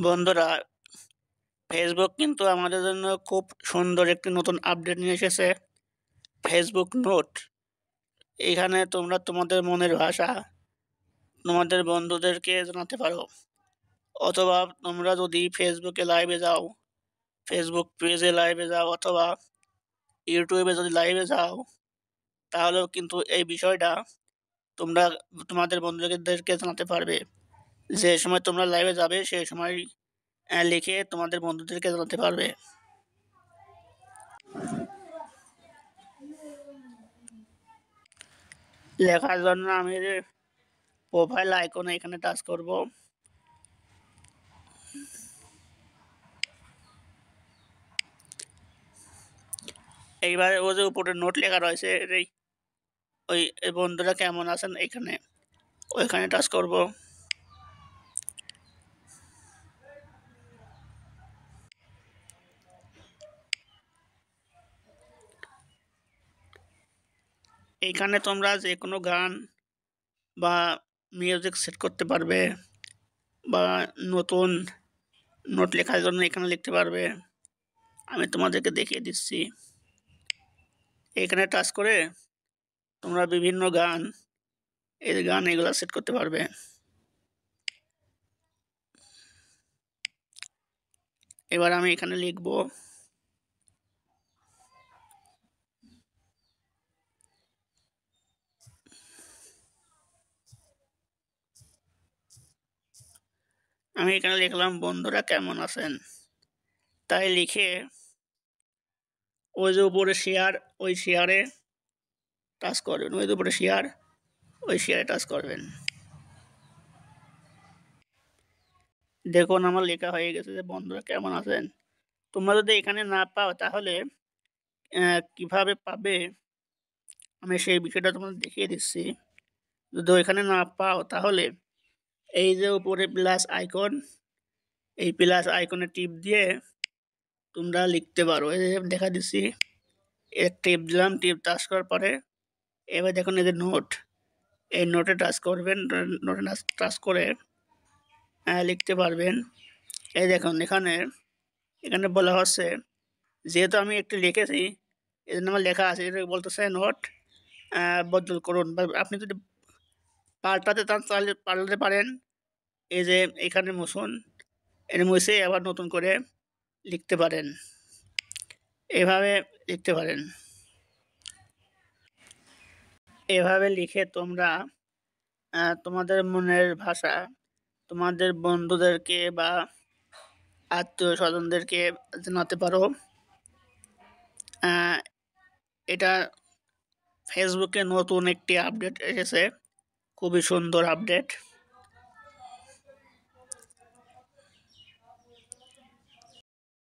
বন্ধুরা, ফেসবুক কিন্তু আমাদের জন্য খুব সুন্দর একটি নতুন আপডেট নিয়ে এসেছে। Facebook note. এখানে তোমরা তোমাদের মনের ভাষা তোমাদের বন্ধুদেরকে জানাতে পারো, অথবা তোমরা যদি ফেসবুকে লাইভে যাও, ফেসবুক পেজে লাইভে যাও, অথবা ইউটিউবে যদি লাইভে যাও, তাহলেও কিন্তু এই বিষয়টা তোমরা তোমাদের বন্ধুদেরকে জানাতে পারবে। যে সময় তোমরা লাইভে যাবে সেই সময় লিখে তোমাদের বন্ধুদেরকে জানাতে পারবে। লেখার জন্য আমি প্রোফাইল আইকনে এখানে টাচ করব। এইবারে ও যে উপরে নোট লেখা রয়েছে, ওই বন্ধুরা কেমন আছেন এখানে ওইখানে টাচ করব। এইখানে তোমরা যে কোনো গান বা মিউজিক সেট করতে পারবে, বা নতুন নোট লেখার জন্য এখানে লিখতে পারবে। আমি তোমাদেরকে দেখিয়ে দিচ্ছি। এখানে টাচ করে তোমরা বিভিন্ন গান এগুলো সেট করতে পারবে। এবার আমি এখানে লিখব। আমি এখানে লিখলাম বন্ধুরা কেমন আছেন, তাই লিখে ওই যে উপরে শেয়ার, ওই শেয়ারে টাচ করবেন। ওই যে উপরে শেয়ার, ওই শেয়ারে টাচ করবেন। দেখুন আমার লেখা হয়ে গেছে যে বন্ধুরা কেমন আছেন। তোমরা যদি এখানে না পাও তাহলে কিভাবে পাবে আমি সেই বিষয়টা তোমাদের দেখিয়ে দিচ্ছি। যদি এখানে না পাও তাহলে এই যে উপরে প্লাস আইকন, এই প্লাস আইকনে টিপ দিয়ে তোমরা লিখতে পারো। এই যে দেখা দিচ্ছি, টিপ দিলাম, টিপ টাচ করার পরে এবার দেখুন এই যে নোট, এই নোটে টাচ করবেন। নোটে টাচ করে লিখতে পারবেন। এই দেখুন এখানে এখানে বলা হচ্ছে, যেহেতু আমি একটু লিখেছি এই জন্য আমার লেখা আছে, এটা বলতেছে নোট বদল করুন, বা আপনি যদি পাল্টাতে চান তাহলে পাল্টাতে পারেন। এই যে এখানে মুছুন, এটা মুছে আবার নতুন করে লিখতে পারেন। এভাবে লিখতে পারেন। এভাবে লিখে তোমরা তোমাদের মনের ভাষা তোমাদের বন্ধুদেরকে বা আত্মীয় স্বজনদেরকে জানাতে পারো। এটা ফেসবুকে নতুন একটি আপডেট এসেছে, খুবই সুন্দর আপডেট।